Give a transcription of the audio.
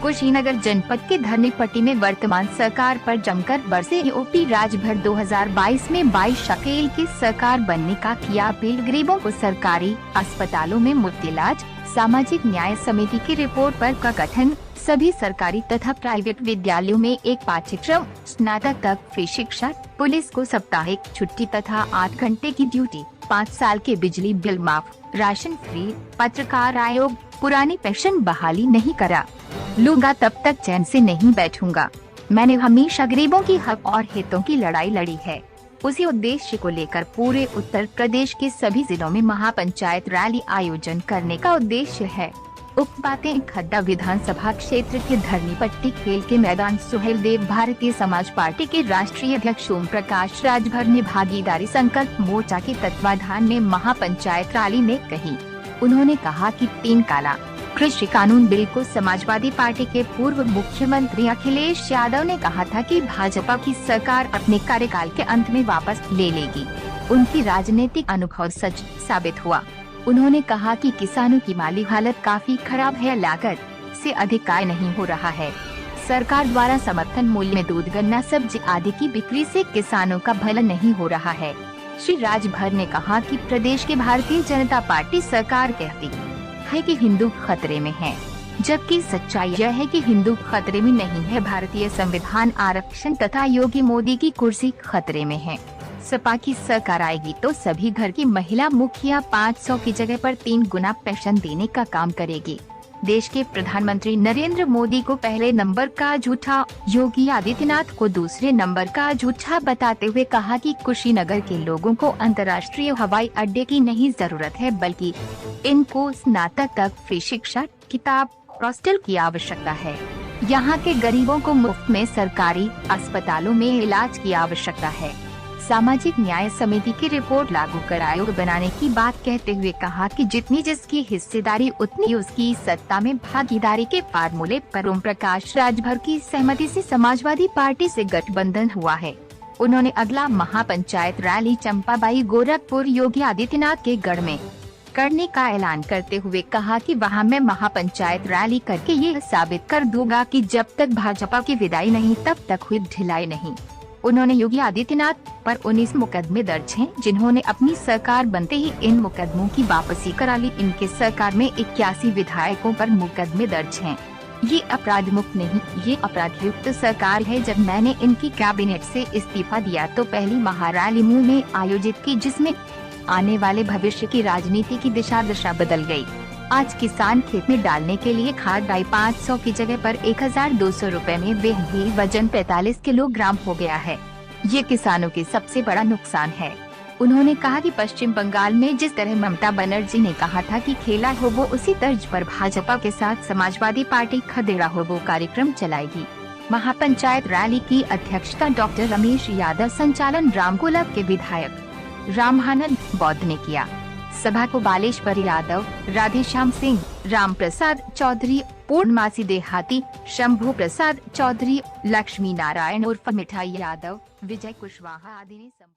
कुशीनगर जनपद के धरनीपट्टी में वर्तमान सरकार पर जमकर बरसे यूपी राजभर 2022 में 22 शकील की सरकार बनने का किया अपील। गरीबों को सरकारी अस्पतालों में मुफ्त इलाज। सामाजिक न्याय समिति की रिपोर्ट पर का गठन। सभी सरकारी तथा प्राइवेट विद्यालयों में एक पाठ्यक्रम। स्नातक तक फ्री शिक्षा। पुलिस को साप्ताहिक छुट्टी तथा 8 घंटे की ड्यूटी। 5 साल के बिजली बिल माफ। Ration free. पत्रकार आयोग पुरानी पेंशन बहाली नहीं करा। लूंगा तब तक चैन से नहीं बैठूंगा। मैंने हमेशा गरीबों की हक और हितों की लड़ाई लड़ी है। उसी उद्देश्य को लेकर पूरे उत्तर प्रदेश के सभी जिलों में महापंचायत रैली आयोजन करने का उद्देश्य है। उक्त बातें खड्डा विधानसभा क्षेत्र के धरनीपट्टी खेल के मैदान सुहेलदेव भारतीय समाज पार्टी के राष्ट्रीय अध्यक्ष ओम प्रकाश राजभर ने भागीदारी संकल्प मोर्चा के तत्वाधान में महापंचायत रैली में कही। उन्होंने कहा कि 3 काला कृषि कानून बिल को समाजवादी पार्टी के पूर्व मुख्यमंत्री अखिलेश यादव ने कहा था कि भाजपा की सरकार अपने कार्यकाल के अंत में वापस ले लेगी। उनकी राजनीतिक अनुभव सच साबित हुआ। उन्होंने कहा कि किसानों की माली हालत काफी खराब है। लागत से अधिक आय नहीं हो रहा है। सरकार द्वारा समर्थन मूल्य में दूध, गन्ना, सब्जी आदि की बिक्री से किसानों का भला नहीं हो रहा है। श्री राजभर ने कहा कि प्रदेश की भारतीय जनता पार्टी सरकार कहती है कि हिंदू खतरे में है, जबकि सच्चाई यह है कि हिंदू खतरे में नहीं है। भारतीय संविधान, आरक्षण तथा योगी मोदी की कुर्सी खतरे में है। सपा की सरकार आएगी तो सभी घर की महिला मुखिया 500 की जगह पर 3 गुना पेंशन देने का काम करेगी। देश के प्रधानमंत्री नरेंद्र मोदी को पहले नंबर का झूठा, योगी आदित्यनाथ को दूसरे नंबर का झूठा बताते हुए कहा कि कुशीनगर के लोगों को अंतर्राष्ट्रीय हवाई अड्डे की नहीं जरूरत है, बल्कि इनको स्नातक तक फ्री शिक्षा, किताब, हॉस्टल की आवश्यकता है। यहाँ के गरीबों को मुफ्त में सरकारी अस्पतालों में इलाज की आवश्यकता है। सामाजिक न्याय समिति की रिपोर्ट लागू कर आयोग बनाने की बात कहते हुए कहा कि जितनी जिसकी हिस्सेदारी उतनी उसकी सत्ता में भागीदारी के फार्मूले पर ओम प्रकाश राजभर की सहमति से समाजवादी पार्टी से गठबंधन हुआ है। उन्होंने अगला महापंचायत रैली चंपाबाई गोरखपुर योगी आदित्यनाथ के गढ़ में करने का ऐलान करते हुए कहा कि वहां मैं महापंचायत रैली करके ये साबित कर दूंगा कि जब तक भाजपा की विदाई नहीं तब तक हुई ढिलाई नहीं। उन्होंने योगी आदित्यनाथ पर 19 मुकदमे दर्ज हैं, जिन्होंने अपनी सरकार बनते ही इन मुकदमों की वापसी करा ली। इनके सरकार में 81 विधायकों पर मुकदमे दर्ज हैं। ये अपराध मुक्त नहीं, ये अपराध युक्त सरकार है। जब मैंने इनकी कैबिनेट से इस्तीफा दिया तो पहली महारैली मुंह में आयोजित की, जिसमें आने वाले भविष्य की राजनीति की दिशा बदल गई। आज किसान खेत में डालने के लिए खाद डाई 500 की जगह पर 1200 रुपए में बेही वजन 45 किलोग्राम हो गया है। ये किसानों के सबसे बड़ा नुकसान है। उन्होंने कहा कि पश्चिम बंगाल में जिस तरह ममता बनर्जी ने कहा था कि खेला हो वो, उसी तर्ज पर भाजपा के साथ समाजवादी पार्टी खदेड़ा हो वो कार्यक्रम चलाएगी। महापंचायत रैली की अध्यक्षता डॉक्टर रमेश यादव, संचालन रामगोलक के विधायक रामानंद बौद्ध ने किया। सभा को बालेश्वर यादव, राधेश्याम सिंह, राम प्रसाद चौधरी, पूर्णमासी देहाती, शंभू प्रसाद चौधरी, लक्ष्मी नारायण उर्फ मिठाई यादव, विजय कुशवाहा आदि ने